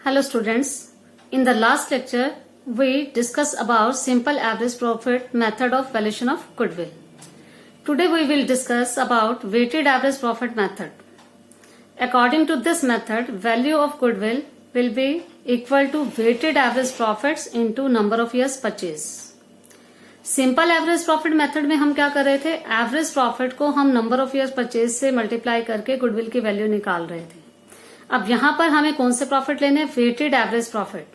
Hello students, in the last lecture we discussed about simple average profit method of valuation of goodwill. Today we will discuss about weighted average profit method. According to this method, value of goodwill will be equal to weighted average profits into number of years purchase. Simple average profit method में हम क्या कर रहे थे, average profit को हम number of years purchase से multiply करके गुडविल की वैल्यू निकाल रहे थे. अब यहां पर हमें कौन से प्रॉफिट लेने हैं, वेटेड एवरेज प्रॉफिट.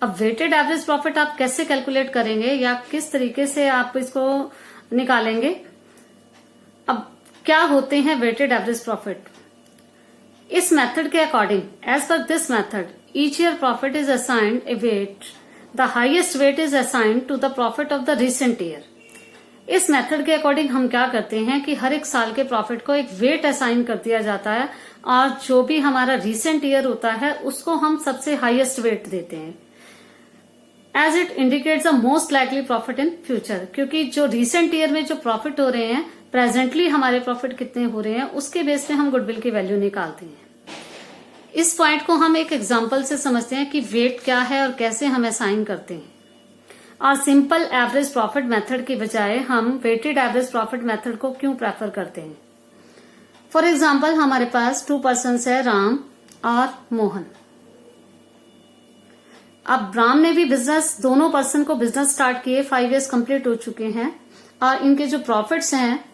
अब वेटेड एवरेज प्रॉफिट आप कैसे कैलकुलेट करेंगे या किस तरीके से आप इसको निकालेंगे. अब क्या होते हैं वेटेड एवरेज प्रॉफिट. इस मेथड के according, as per this method, each year profit is assigned a weight. The highest weight is assigned to the profit of the recent year. इस मेथड के अकॉर्डिंग हम क्या करते हैं कि हर एक साल के प्रॉफिट को एक वेट असाइन कर दिया जाता है और जो भी हमारा रिसेंट ईयर होता है उसको हम सबसे हाईएस्ट वेट देते हैं, as it indicates the most likely profit in future. क्योंकि जो रिसेंट ईयर में जो प्रॉफिट हो रहे हैं, प्रेजेंटली हमारे प्रॉफिट कितने हो रहे हैं, उसके बेस पे हम गुडविल की वैल्यू निकालते हैं. इस पॉइंट को हम एक एग्जांपल से समझते हैं कि वेट क्या है और कैसे हम असाइन करते हैं. और सिंपल एवरेज प्रॉफिट मेथड की बजाय हम वेटेड एवरेज प्रॉफिट मेथड को क्यों प्रेफर करते हैं. फॉर एग्जांपल हमारे पास 2 पर्सन्स है, राम और मोहन. अब राम ने भी बिजनेस, दोनों पर्सन को बिजनेस स्टार्ट किए, 5 इयर्स कंप्लीट हो चुके हैं और इनके जो प्रॉफिट्स हैं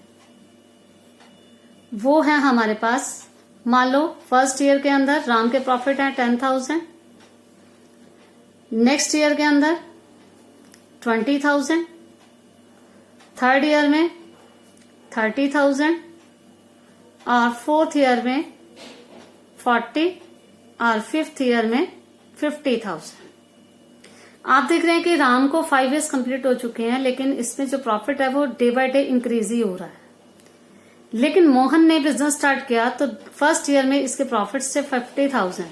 वो है हमारे पास, मान लो फर्स्ट ईयर के अंदर राम के प्रॉफिट है 10,000, नेक्स्ट ईयर के अंदर 20,000, थर्ड ईयर में 30,000 और फोर्थ ईयर में 40 और फिफ्थ ईयर में 50,000. आप देख रहे हैं कि राम को 5 इयर्स कंप्लीट हो चुके हैं लेकिन इसमें जो प्रॉफिट है वो डे बाय डे इंक्रीज ही हो रहा है. लेकिन मोहन ने बिजनेस स्टार्ट किया तो फर्स्ट ईयर में इसके प्रॉफिट्स थे 50,000,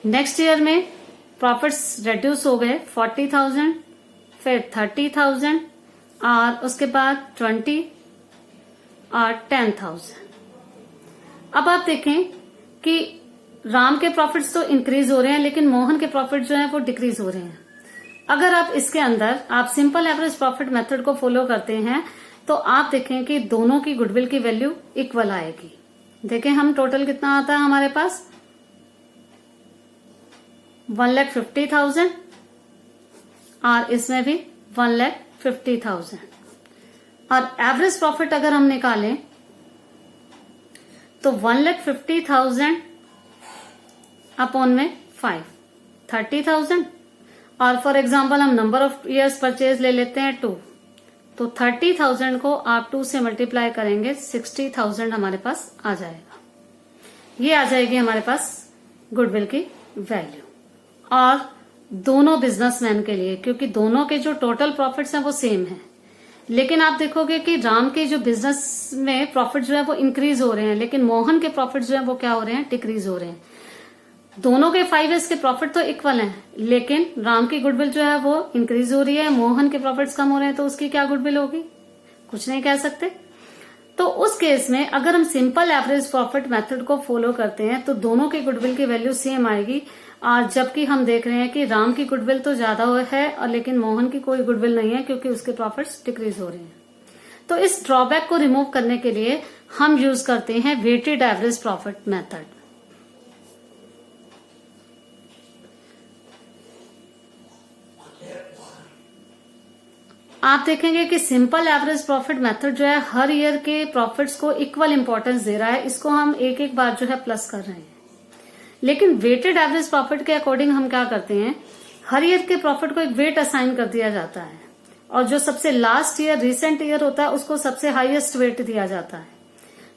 नेक्स्ट ईयर में प्रॉफिट्स रिड्यूस हो गए 40,000, फिर 30,000 और उसके बाद 20 और 10,000. अब आप देखें कि राम के प्रॉफिट्स तो इंक्रीज हो रहे हैं लेकिन मोहन के प्रॉफिट जो है वो डिक्रीज हो रहे हैं. अगर आप इसके अंदर आप सिंपल एवरेज प्रॉफिट मेथड को फॉलो करते हैं तो आप देखें कि दोनों की गुडविल की वैल्यू इक्वल आएगी. देखें हम टोटल कितना आता है हमारे पास, 1,50,000 और इसमें भी 1,50,000. और एवरेज प्रॉफिट अगर हम निकालें तो 1,50,000 अपॉन में 5, 30,000. और फॉर एग्जाम्पल हम नंबर ऑफ इयर्स परचेज ले लेते हैं 2, तो 30,000 को आप 2 से मल्टीप्लाई करेंगे, 60,000 हमारे पास आ जाएगा. ये आ जाएगी हमारे पास गुडविल की वैल्यू. और दोनों बिजनेसमैन के लिए, क्योंकि दोनों के जो टोटल प्रॉफिट्स हैं वो सेम है, लेकिन आप देखोगे कि राम के जो बिजनेस में प्रॉफिट जो है वो इंक्रीज हो रहे हैं लेकिन मोहन के प्रॉफिट जो है वो क्या हो रहे हैं, डिक्रीज हो रहे हैं. दोनों के 5 इयर्स के प्रॉफिट तो इक्वल हैं लेकिन राम की गुडविल जो है वो इंक्रीज हो रही है, मोहन के प्रॉफिट्स कम हो रहे हैं, तो उसकी क्या गुडविल होगी, कुछ नहीं कह सकते. तो उस केस में अगर हम सिंपल एवरेज प्रॉफिट मेथड को फॉलो करते हैं तो दोनों की गुडविल की वैल्यू सेम आएगी. और जबकि हम देख रहे हैं कि राम की गुडविल तो ज्यादा है और लेकिन मोहन की कोई गुडविल नहीं है क्योंकि उसके प्रॉफिट्स डिक्रीज हो रहे हैं. तो इस ड्रॉबैक को रिमूव करने के लिए हम यूज करते हैं वेटेड एवरेज प्रॉफिट मेथड. आप देखेंगे कि सिंपल एवरेज प्रॉफिट मेथड जो है हर ईयर के प्रॉफिट्स को इक्वल इंपॉर्टेंस दे रहा है, इसको हम एक एक बार जो है प्लस कर रहे हैं. लेकिन वेटेड एवरेज प्रॉफिट के अकॉर्डिंग हम क्या करते हैं, हर ईयर के प्रॉफिट को एक वेट असाइन कर दिया जाता है और जो सबसे लास्ट ईयर रिसेंट ईयर होता है उसको सबसे हाईएस्ट वेट दिया जाता है.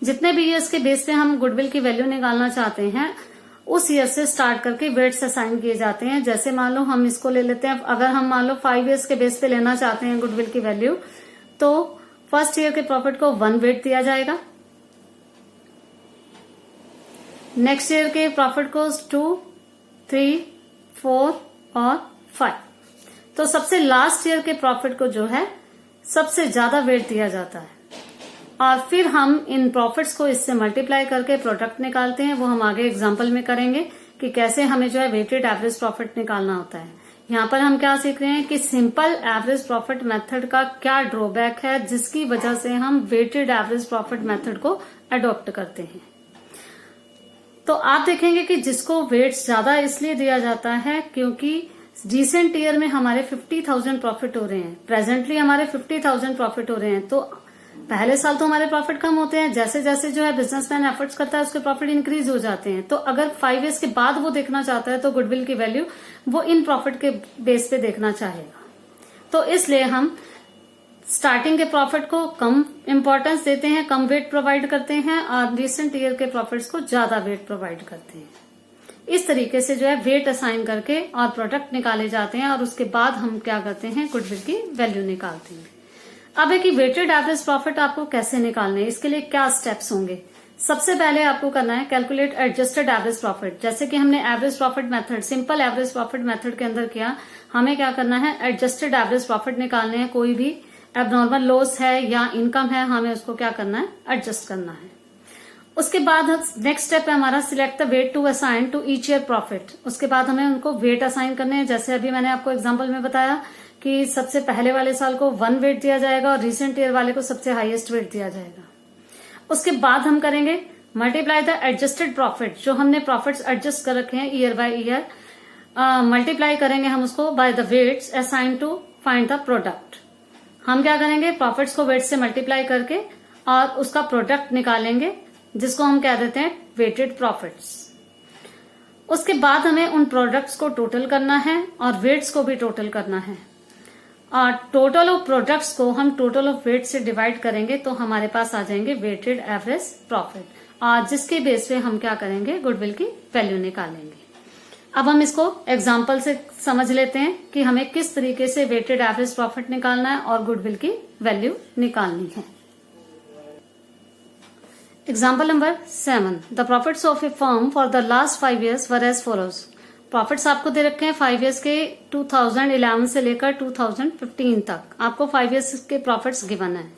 जितने भी ईयर्स के बेस पे हम गुडविल की वैल्यू निकालना चाहते हैं उस ईयर से स्टार्ट करके वेट्स असाइन किए जाते हैं. जैसे मान लो हम इसको ले लेते हैं, अगर हम मान लो 5 इयर्स के बेस पे लेना चाहते हैं गुडविल की वैल्यू, तो फर्स्ट ईयर के प्रॉफिट को 1 वेट दिया जाएगा, नेक्स्ट ईयर के प्रॉफिट को 2, 3, 4 और 5. तो सबसे लास्ट ईयर के प्रॉफिट को जो है सबसे ज्यादा वेट दिया जाता है. और फिर हम इन प्रॉफिट्स को इससे मल्टीप्लाई करके प्रोडक्ट निकालते हैं, वो हम आगे एग्जाम्पल में करेंगे कि कैसे हमें जो है वेटेड एवरेज प्रॉफिट निकालना होता है। यहाँ पर हम क्या सीख रहे हैं कि सिंपल एवरेज प्रॉफिट मेथड का क्या ड्रॉबैक है जिसकी वजह से हम वेटेड एवरेज प्रॉफिट मेथड को अडॉप्ट करते हैं। तो आप देखेंगे कि जिसको वेट्स ज्यादा इसलिए दिया जाता है क्योंकि रिसेंट ईयर में हमारे 50,000 प्रॉफिट हो रहे हैं, प्रेजेंटली हमारे 50,000 प्रॉफिट हो रहे हैं। तो पहले साल तो हमारे प्रॉफिट कम होते हैं, जैसे जैसे जो है बिजनेसमैन एफर्ट्स करता है उसके प्रॉफिट इंक्रीज हो जाते हैं। तो अगर 5 इयर्स के बाद वो देखना चाहता है तो गुडविल की वैल्यू वो इन प्रॉफिट के बेस पे देखना चाहेगा। तो इसलिए हम स्टार्टिंग के प्रॉफिट को कम इंपॉर्टेंस देते हैं, कम वेट प्रोवाइड करते हैं, और रिसेंट ईयर के प्रॉफिट्स को ज्यादा वेट प्रोवाइड करते हैं। इस तरीके से जो है वेट असाइन करके और प्रोडक्ट निकाले जाते हैं और उसके बाद हम क्या करते हैं, गुडविल की वैल्यू निकालते हैं। अब है कि वेटेड एवरेज प्रॉफिट आपको कैसे निकालने हैं, इसके लिए क्या स्टेप्स होंगे। सबसे पहले आपको करना है कैलकुलेट एडजस्टेड एवरेज प्रॉफिट। जैसे कि हमने average profit method, simple average profit method के अंदर किया, हमें क्या करना है, एडजस्टेड एवरेज प्रॉफिट निकालने हैं। कोई भी एबनॉर्मल लॉस है या इनकम है, हमें उसको क्या करना है, एडजस्ट करना है। उसके बाद नेक्स्ट स्टेप है हमारा select the weight to assign to each year profit. उसके बाद हमें उनको वेट असाइन करने हैं। जैसे अभी मैंने आपको एग्जांपल में बताया कि सबसे पहले वाले साल को 1 वेट दिया जाएगा और रिसेंट ईयर वाले को सबसे हाईएस्ट वेट दिया जाएगा। उसके बाद हम करेंगे मल्टीप्लाई द एडजस्टेड प्रॉफिट, जो हमने प्रॉफिट्स एडजस्ट कर रखे हैं ईयर बाय ईयर, मल्टीप्लाई करेंगे हम उसको by the weights assign to find the product. हम क्या करेंगे, प्रॉफिट्स को वेट से मल्टीप्लाई करके और उसका प्रोडक्ट निकालेंगे जिसको हम कह देते हैं वेटेड प्रॉफिट्स। उसके बाद हमें उन प्रोडक्ट्स को टोटल करना है और वेट्स को भी टोटल करना है, और टोटल ऑफ प्रोडक्ट्स को हम टोटल ऑफ वेट से डिवाइड करेंगे तो हमारे पास आ जाएंगे वेटेड एवरेज प्रॉफिट, और जिसके बेस पे हम क्या करेंगे, गुडविल की वैल्यू निकालेंगे। अब हम इसको एग्जाम्पल से समझ लेते हैं कि हमें किस तरीके से वेटेड एवरेज प्रॉफिट निकालना है और गुडविल की वैल्यू निकालनी है। Example number 7, the profits of a firm for the last 5 years were as follows. Profits आपको दे रखे हैं 5 years के 2011 से लेकर 2015 तक, आपको 5 years के प्रॉफिट्स गिवन है।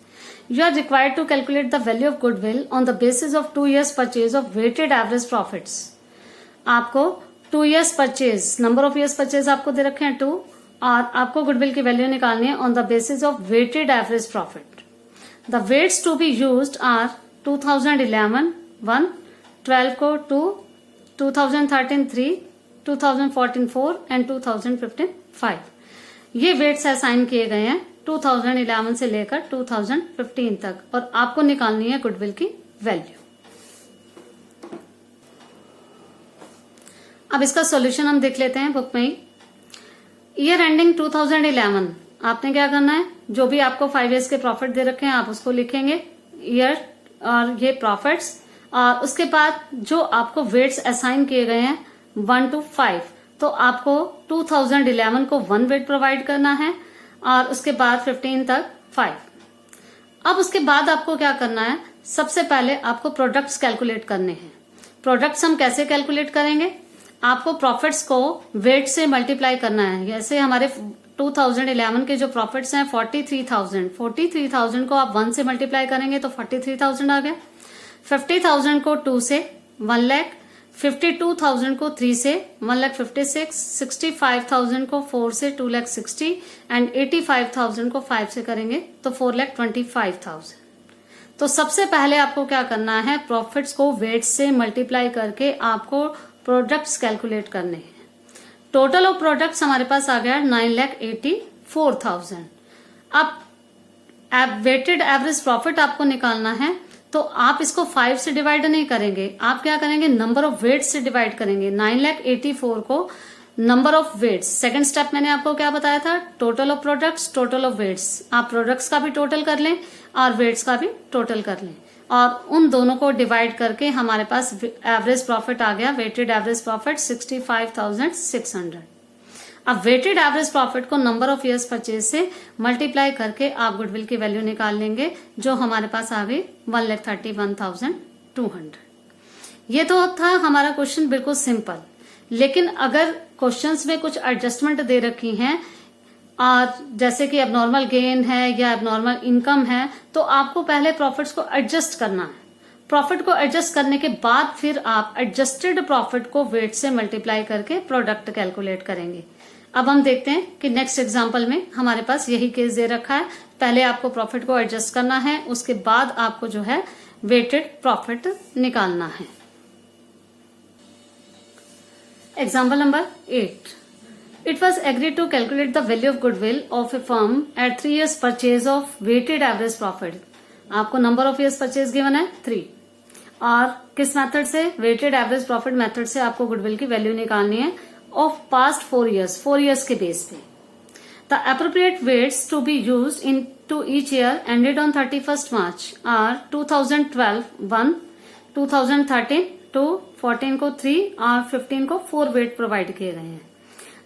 You are required to calculate the value of goodwill on the basis of 2 years purchase of weighted average profits. आपको 2 years purchase, number of years purchase आपको दे रखे हैं 2, और आपको गुडविल की वैल्यू निकालनी है on the basis of weighted average profit. The weights to be used are 2011 1, 12 को 2, 2013 3, 2014 4 एंड 2015 5। ये वेट्स असाइन किए गए हैं 2011 से लेकर 2015 तक, और आपको निकालनी है गुडविल की वैल्यू। अब इसका सॉल्यूशन हम देख लेते हैं बुक में ही। ईयर एंडिंग 2011, आपने क्या करना है, जो भी आपको 5 years के प्रॉफिट दे रखे हैं आप उसको लिखेंगे, ईयर और ये प्रॉफिट्स, और उसके बाद जो आपको वेट्स असाइन किए गए हैं 1 to 5, तो आपको 2011 को 1 वेट प्रोवाइड करना है और उसके बाद 15 तक 5। अब उसके बाद आपको क्या करना है, सबसे पहले आपको प्रोडक्ट्स कैलकुलेट करने हैं। प्रोडक्ट्स हम कैसे कैलकुलेट करेंगे, आपको प्रॉफिट्स को वेट से मल्टीप्लाई करना है। जैसे हमारे 2011 के जो प्रॉफिट्स हैं 43,000 को आप 1 से मल्टीप्लाई करेंगे तो 43,000 आ गया। 50,000 को 2 से 1 लाख, 52,000 को 3 से 1,56,000, 65,000 को 4 से 2,60,000 एंड 85,000 को 5 से करेंगे तो 4,25,000। तो सबसे पहले आपको क्या करना है, प्रॉफिट्स को वेट से मल्टीप्लाई करके आपको प्रोडक्ट्स कैलकुलेट करने हैं। टोटल ऑफ प्रोडक्ट्स हमारे पास आ गया 9,84,000। अब वेटेड एवरेज प्रॉफिट आपको निकालना है तो आप इसको 5 से डिवाइड नहीं करेंगे, आप क्या करेंगे, नंबर ऑफ वेट्स से डिवाइड करेंगे। 9,84,000 को number of weights, second step मैंने आपको क्या बताया था, total of products, total of weights. आप प्रोडक्ट्स का भी टोटल कर लें और वेट्स का भी टोटल कर लें, और उन दोनों को डिवाइड करके हमारे पास एवरेज प्रॉफिट आ गया, वेटेड एवरेज प्रॉफिट 65,600। अब वेटेड एवरेज प्रॉफिट को नंबर ऑफ ईयर्स परचेज से मल्टीप्लाई करके आप गुडविल की वैल्यू निकाल लेंगे, जो हमारे पास आ गई 1,31,200। ये तो था हमारा क्वेश्चन बिल्कुल सिंपल। लेकिन अगर क्वेश्चंस में कुछ एडजस्टमेंट दे रखी हैं, और जैसे कि एबनॉर्मल गेन है या एबनॉर्मल इनकम है, तो आपको पहले प्रॉफिट्स को एडजस्ट करना है। प्रॉफिट को एडजस्ट करने के बाद फिर आप एडजस्टेड प्रॉफिट को वेट से मल्टीप्लाई करके प्रोडक्ट कैलकुलेट करेंगे। अब हम देखते हैं कि नेक्स्ट एग्जांपल में हमारे पास यही केस दे रखा है। पहले आपको प्रॉफिट को एडजस्ट करना है, उसके बाद आपको जो है वेटेड प्रॉफिट निकालना है। Example number 8, it was agreed to calculate the value of goodwill of a firm at 3 years purchase of weighted average profit. आपको number of years purchase given है 3, और किस मेथड से, वेटेड एवरेज प्रॉफिट मेथड से आपको goodwill की value निकालनी है ऑफ पास्ट 4 years, 4 years के बेस पे। The appropriate weights to be used in to each year ended on 31st March are 2012 1, 2013 2, 14 को 3 और 15 को 4 वेट प्रोवाइड किए गए हैं।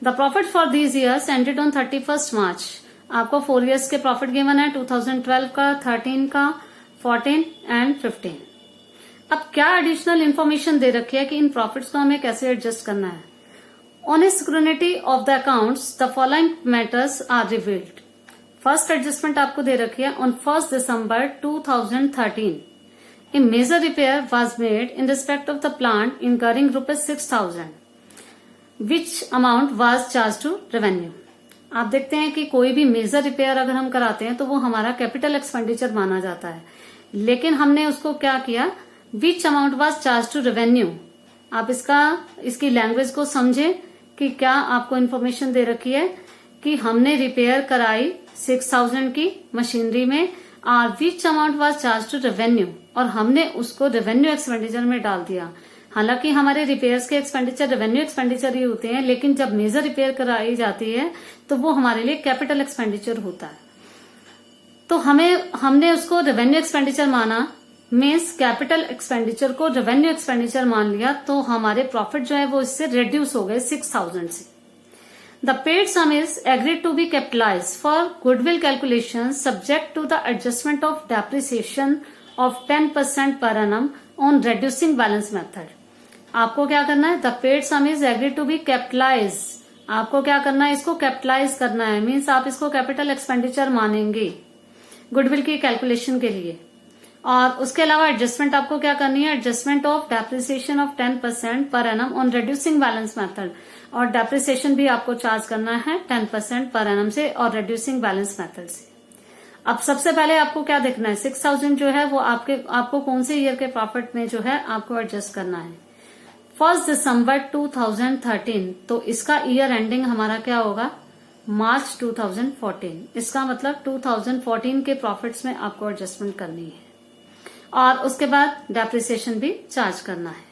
The profit for these years ended on 31st March, आपको 4 years के प्रॉफिट गिवन है 2012 का, 13 का, 14 एंड 15। अब क्या एडिशनल इन्फॉर्मेशन दे रखी है कि इन प्रॉफिट्स को हमें कैसे एडजस्ट करना है। On scrutiny of the accounts the following matters are revealed. First adjustment आपको दे रखी है on 1st December 2013 a major repair was made in respect of the plant incurring ₹6,000 which amount was charged to revenue। आप देखते हैं कि कोई भी मेजर रिपेयर अगर हम कराते हैं तो वो हमारा कैपिटल एक्सपेंडिचर माना जाता है, लेकिन हमने उसको क्या किया, which amount was charge to revenue. आप इसकी लैंग्वेज को समझे कि क्या आपको इन्फॉर्मेशन दे रखी है कि हमने रिपेयर कराई 6,000 की मशीनरी में, और which amount was charge to revenue, और हमने उसको रेवेन्यू एक्सपेंडिचर में डाल दिया। हालांकि हमारे रिपेयर्स के एक्सपेंडिचर रेवेन्यू एक्सपेंडिचर ही होते हैं, लेकिन जब मेजर रिपेयर कराई जाती है तो वो हमारे लिए कैपिटल एक्सपेंडिचर होता है। तो हमने उसको रेवेन्यू एक्सपेंडिचर माना, मीन्स कैपिटल एक्सपेंडिचर को रेवेन्यू एक्सपेंडिचर मान लिया, तो हमारे प्रॉफिट जो है वो इससे रिड्यूस हो गए 6,000 से। The paid sum is agreed to be capitalised for goodwill calculation subject to the adjustment of depreciation of 10% per annum on reducing balance method. आपको क्या करना है, the paid sum is agreed to be capitalise. आपको क्या करना है, इसको capitalise करना है, मीन्स आप इसको कैपिटल एक्सपेंडिचर मानेंगे गुडविल की कैलकुलेशन के लिए। और उसके अलावा एडजस्टमेंट आपको क्या करनी है, adjustment of depreciation of 10% per annum on reducing balance method, और डेप्रिसिएशन भी आपको चार्ज करना है 10% पर एनम से और रिड्यूसिंग बैलेंस मेथड से। अब सबसे पहले आपको क्या देखना है, 6,000 जो है वो आपको कौन से ईयर के प्रॉफिट में जो है आपको एडजस्ट करना है। 1st December 2013, तो इसका ईयर एंडिंग हमारा क्या होगा, March 2014। इसका मतलब 2014 के प्रॉफिट्स में आपको एडजस्टमेंट करनी है, और उसके बाद डेप्रिसिएशन भी चार्ज करना है।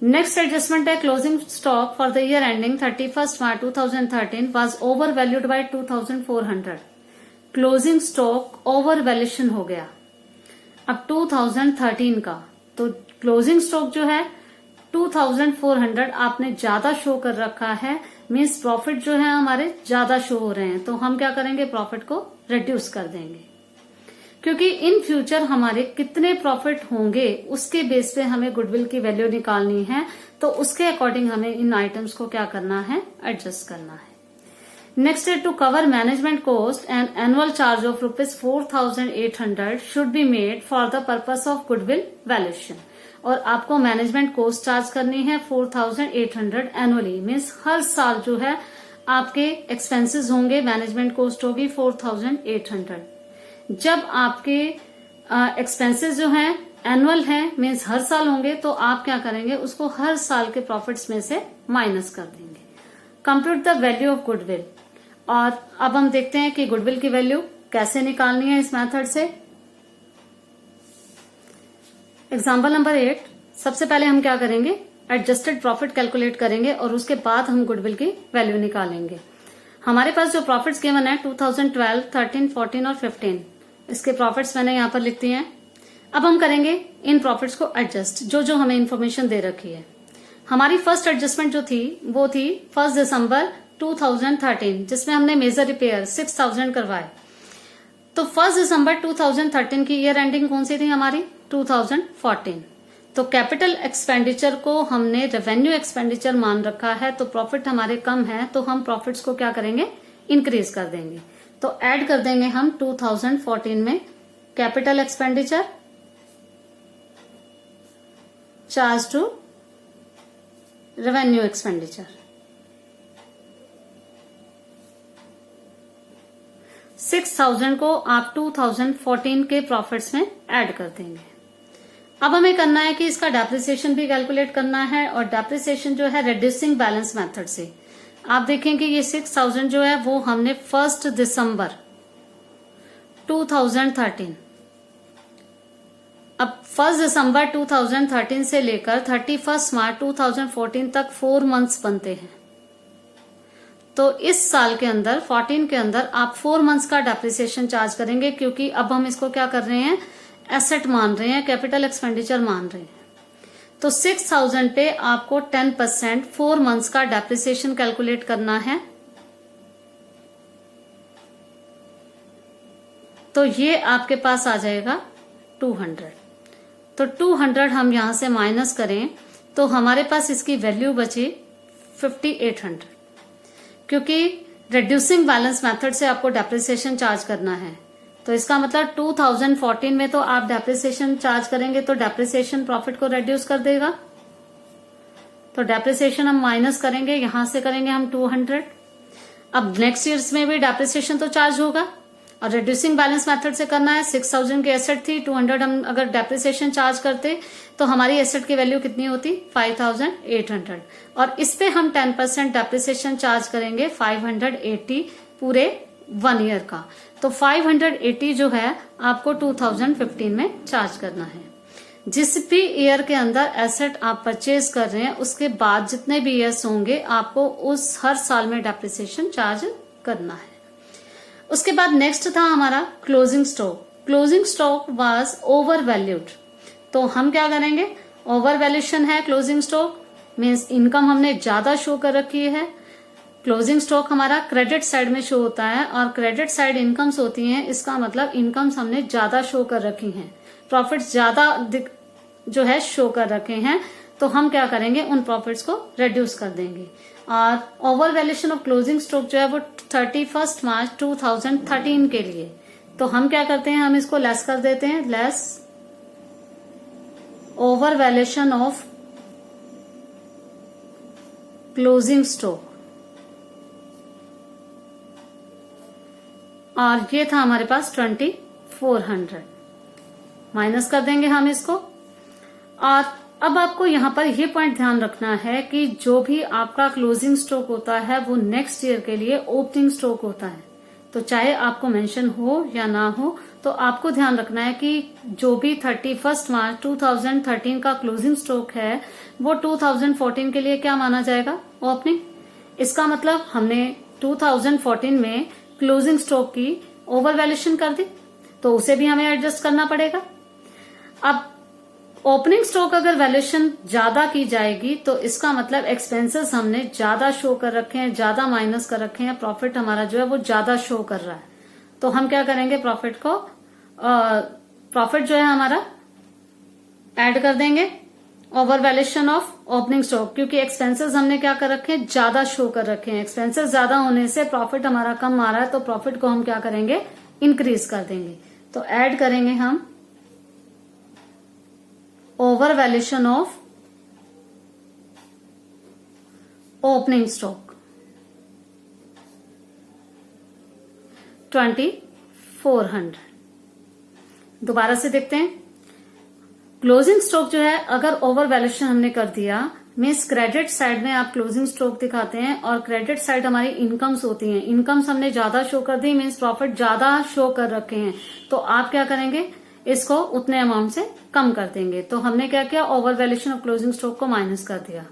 नेक्स्ट एडजस्टमेंट है closing stock for the year ending 31st March 2013 was over valued bye 2,400। Closing stock over valuation हो गया अब 2013 का, तो क्लोजिंग स्टॉक जो है 2,400 आपने ज्यादा शो कर रखा है, मीन्स प्रॉफिट जो है हमारे ज्यादा शो हो रहे हैं, तो हम क्या करेंगे, प्रॉफिट को रिड्यूस कर देंगे, क्योंकि इन फ्यूचर हमारे कितने प्रॉफिट होंगे उसके बेस पे हमें गुडविल की वैल्यू निकालनी है, तो उसके अकॉर्डिंग हमें इन आइटम्स को क्या करना है, एडजस्ट करना है। नेक्स्ट है to cover management cost and annual charge of ₹4,800 should be made for the purpose of goodwill valuation. और आपको मैनेजमेंट कॉस्ट चार्ज करनी है 4,800 एनुअली, मीन्स हर साल जो है आपके एक्सपेंसेस होंगे, मैनेजमेंट कॉस्ट होगी 4,800। जब आपके एक्सपेंसेस जो हैं एनुअल हैं, मीन्स हर साल होंगे, तो आप क्या करेंगे, उसको हर साल के प्रॉफिट्स में से माइनस कर देंगे। Compute the value of goodwill. और अब हम देखते हैं कि गुडविल की वैल्यू कैसे निकालनी है इस मेथड से। एग्जाम्पल नंबर 8, सबसे पहले हम क्या करेंगे, एडजस्टेड प्रॉफिट कैलकुलेट करेंगे और उसके बाद हम गुडविल की वैल्यू निकालेंगे। हमारे पास जो प्रॉफिट्स गिवन है 2012, 13, 14 और 15, इसके प्रॉफिट्स मैंने यहाँ पर लिख दिए हैं। अब हम करेंगे इन प्रॉफिट्स को एडजस्ट, जो हमें इन्फॉर्मेशन दे रखी है। हमारी फर्स्ट एडजस्टमेंट जो थी वो थी 1st December 2013, जिसमें हमने मेजर रिपेयर 6,000 करवाए। तो 1st December 2013 की ईयर एंडिंग कौन सी थी हमारी, 2014। तो कैपिटल एक्सपेंडिचर को हमने रेवेन्यू एक्सपेंडिचर मान रखा है, तो प्रॉफिट हमारे कम है, तो हम प्रॉफिट्स को क्या करेंगे, इंक्रीज कर देंगे। तो ऐड कर देंगे हम 2014 में capital expenditure charge to revenue expenditure. 6,000 को आप 2014 के प्रॉफिट्स में ऐड कर देंगे। अब हमें करना है कि इसका डेप्रिसिएशन भी कैलकुलेट करना है, और डेप्रिसिएशन जो है रिड्यूसिंग बैलेंस मेथड से। आप देखेंगे ये 6,000 जो है वो हमने 1 दिसंबर 2013, अब 1 दिसंबर 2013 से लेकर 31 मार्च 2014 तक 4 मंथ्स बनते हैं। तो इस साल के अंदर 14 के अंदर आप 4 मंथ्स का डेप्रिसिएशन चार्ज करेंगे, क्योंकि अब हम इसको क्या कर रहे हैं, एसेट मान रहे हैं, कैपिटल एक्सपेंडिचर मान रहे हैं। तो 6,000 पे आपको 10% 4 मंथ्स का डेप्रिसिएशन कैलकुलेट करना है। तो ये आपके पास आ जाएगा 200। तो 200 हम यहां से माइनस करें तो हमारे पास इसकी वैल्यू बची 5800, क्योंकि रिड्यूसिंग बैलेंस मेथड से आपको डेप्रिसिएशन चार्ज करना है। तो इसका मतलब 2014 में तो आप डेप्रिसिएशन चार्ज करेंगे तो डेप्रिसिएशन प्रॉफिट को रिड्यूस कर देगा। तो डेप्रिसिएशन हम माइनस करेंगे, यहां से करेंगे हम 200। अब नेक्स्ट ईयर्स में भी डेप्रिसिएशन तो चार्ज होगा, और रिड्यूसिंग बैलेंस मेथड से करना है। 6,000 की एसेट थी, 200 हम अगर डेप्रिसिएशन चार्ज करते तो हमारी एसेट की वैल्यू कितनी होती, 5,800, और इस पे हम 10% डेप्रिसिएशन चार्ज करेंगे 580 पूरे 1 ईयर का। तो 580 जो है आपको 2015 में चार्ज करना है। जिस भी ईयर के अंदर एसेट आप परचेज कर रहे हैं उसके बाद जितने भी ईयर्स होंगे आपको उस हर साल में डेप्रिसिएशन चार्ज करना है। उसके बाद नेक्स्ट था हमारा closing stock. Closing stock was over valued. तो हम क्या करेंगे, ओवर वैल्यूशन है क्लोजिंग स्टॉक, मीन्स इनकम हमने ज्यादा शो कर रखी है। क्लोजिंग स्टॉक हमारा क्रेडिट साइड में शो होता है, और क्रेडिट साइड इनकम्स होती हैं, इसका मतलब इनकम्स हमने ज्यादा शो कर रखी हैं, प्रॉफिट्स ज्यादा जो है शो कर रखे हैं। तो हम क्या करेंगे, उन प्रॉफिट्स को रिड्यूस कर देंगे। और over valuation of closing stock जो है वो 31 मार्च 2013 के लिए। तो हम क्या करते हैं, हम इसको लेस कर देते हैं, less over valuation of closing stock, और ये था हमारे पास 2400, माइनस कर देंगे हम इसको। और अब आपको यहाँ पर ये पॉइंट ध्यान रखना है कि जो भी आपका क्लोजिंग स्टॉक होता है वो नेक्स्ट ईयर के लिए ओपनिंग स्टॉक होता है। तो चाहे आपको मेंशन हो या ना हो, तो आपको ध्यान रखना है कि जो भी 31 मार्च 2013 का क्लोजिंग स्टॉक है वो 2014 के लिए क्या माना जाएगा, ओपनिंग। इसका मतलब हमने 2014 में क्लोजिंग स्टॉक की ओवर वैल्यूएशन कर दी, तो उसे भी हमें एडजस्ट करना पड़ेगा। अब ओपनिंग स्टॉक अगर वैल्यूएशन ज्यादा की जाएगी तो इसका मतलब एक्सपेंसेस हमने ज्यादा शो कर रखे हैं, ज्यादा माइनस कर रखे हैं, प्रॉफिट हमारा जो है वो ज्यादा शो कर रहा है। तो हम क्या करेंगे, प्रॉफिट जो है हमारा ऐड कर देंगे over valuation of opening stock, क्योंकि एक्सपेंसेस हमने क्या कर रखे हैं, ज्यादा शो कर रखे हैं। एक्सपेंसेस ज्यादा होने से प्रॉफिट हमारा कम आ रहा है, तो प्रॉफिट को हम क्या करेंगे, इंक्रीज कर देंगे। तो ऐड करेंगे हम over valuation of opening stock 2400। दोबारा से देखते हैं, क्लोजिंग स्टॉक जो है अगर ओवर वैल्यूएशन हमने कर दिया, मीन्स क्रेडिट साइड में आप क्लोजिंग स्टॉक दिखाते हैं और क्रेडिट साइड हमारी इनकम्स होती हैं, इनकम्स हमने ज्यादा शो कर दी, मीन्स प्रॉफिट ज्यादा शो कर रखे हैं, तो आप क्या करेंगे, इसको उतने अमाउंट से कम कर देंगे। तो हमने क्या किया, over valuation of closing stock को माइनस कर दिया,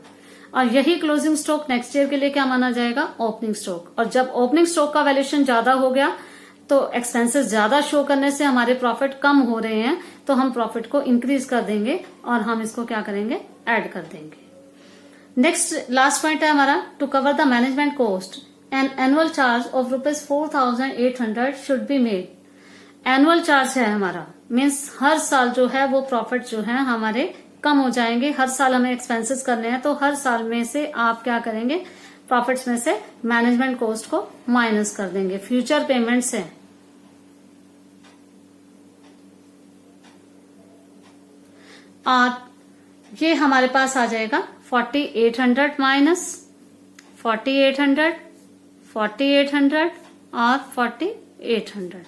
और यही क्लोजिंग स्टॉक नेक्स्ट ईयर के लिए क्या माना जाएगा, ओपनिंग स्टॉक। और जब ओपनिंग स्टॉक का वैल्यूएशन ज्यादा हो गया तो एक्सपेंसेस ज्यादा शो करने से हमारे प्रॉफिट कम हो रहे हैं, तो हम प्रॉफिट को इंक्रीज कर देंगे और हम इसको क्या करेंगे, ऐड कर देंगे। नेक्स्ट लास्ट पॉइंट है हमारा, to cover the management cost an annual charge of ₹4,800 should be made. Annual charge है हमारा, मीन्स हर साल जो है वो प्रॉफिट जो है हमारे कम हो जाएंगे, हर साल हमें एक्सपेंसेस करने हैं, तो हर साल में से आप क्या करेंगे, प्रॉफिट्स में से मैनेजमेंट कॉस्ट को माइनस कर देंगे। फ्यूचर पेमेंट से और ये हमारे पास आ जाएगा 4800 माइनस 4800, 4800 और 4800।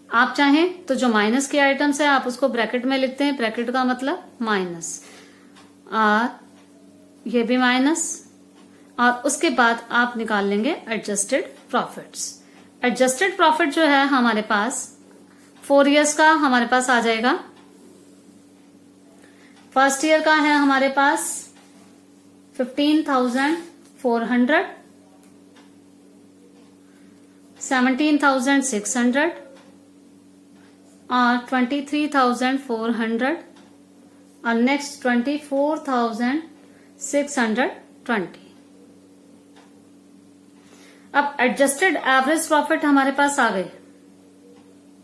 आप चाहें तो जो माइनस के आइटम्स है आप उसको ब्रैकेट में लिखते हैं, ब्रैकेट का मतलब माइनस, और ये भी माइनस, और उसके बाद आप निकाल लेंगे एडजस्टेड प्रॉफिट्स। एडजस्टेड प्रॉफिट जो है हमारे पास 4 इयर्स का हमारे पास आ जाएगा। फर्स्ट ईयर का है हमारे पास 15,400, 17,600 और 23,400 और नेक्स्ट 24,620। अब एडजस्टेड एवरेज प्रॉफिट हमारे पास आ गए।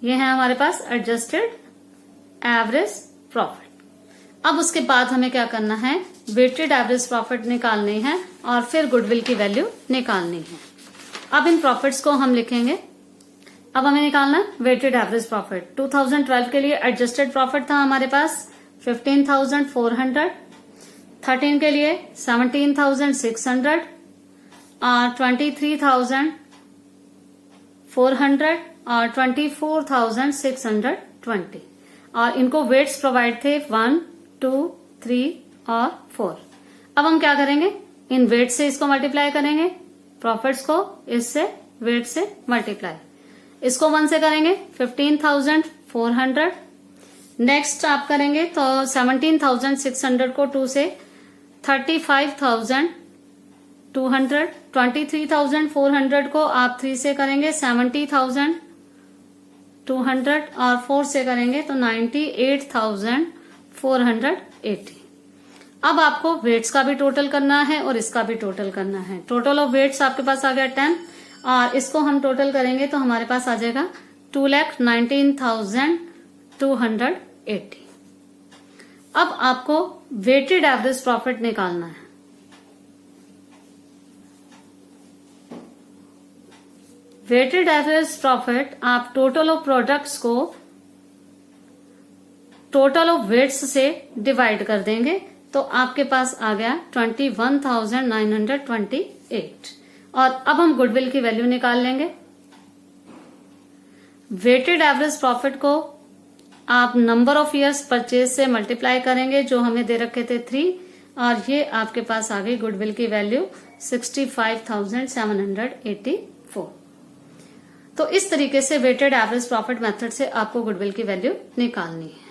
ये है हमारे पास एडजस्टेड एवरेज प्रॉफिट। अब उसके बाद हमें क्या करना है, वेटेड एवरेज प्रॉफिट निकालनी है और फिर गुडविल की वैल्यू निकालनी है। अब इन प्रॉफिट्स को हम लिखेंगे। अब हमें निकालना वेटेड एवरेज प्रॉफिट। 2012 के लिए एडजस्टेड प्रॉफिट था हमारे पास 15,400, 13 के लिए 17,600 और 23,400 और 24,620, और इनको वेट्स प्रोवाइड थे 1, 2, 3 और 4। अब हम क्या करेंगे, इन वेट से इसको मल्टीप्लाई करेंगे, प्रॉफिट्स को इससे वेट से मल्टीप्लाई, इसको 1 से करेंगे 15,400, नेक्स्ट आप करेंगे तो 17,600 को 2 से 35,200, 23,400 को आप 3 से करेंगे 70,200 और 4 से करेंगे तो 98,480। अब आपको वेट्स का भी टोटल करना है और इसका भी टोटल करना है। टोटल ऑफ वेट्स आपके पास आ गया 10 और इसको हम टोटल करेंगे तो हमारे पास आ जाएगा 2,19,280। अब आपको वेटेड एवरेज प्रॉफिट निकालना है। वेटेड एवरेज प्रॉफिट आप टोटल ऑफ प्रोडक्ट्स को टोटल ऑफ वेट्स से डिवाइड कर देंगे तो आपके पास आ गया 21,928। और अब हम गुडविल की वैल्यू निकाल लेंगे। वेटेड एवरेज प्रॉफिट को आप नंबर ऑफ इयर्स परचेज से मल्टीप्लाई करेंगे जो हमें दे रखे थे 3, और ये आपके पास आ गई गुडविल की वैल्यू 65,784। तो इस तरीके से वेटेड एवरेज प्रॉफिट मेथड से आपको गुडविल की वैल्यू निकालनी है।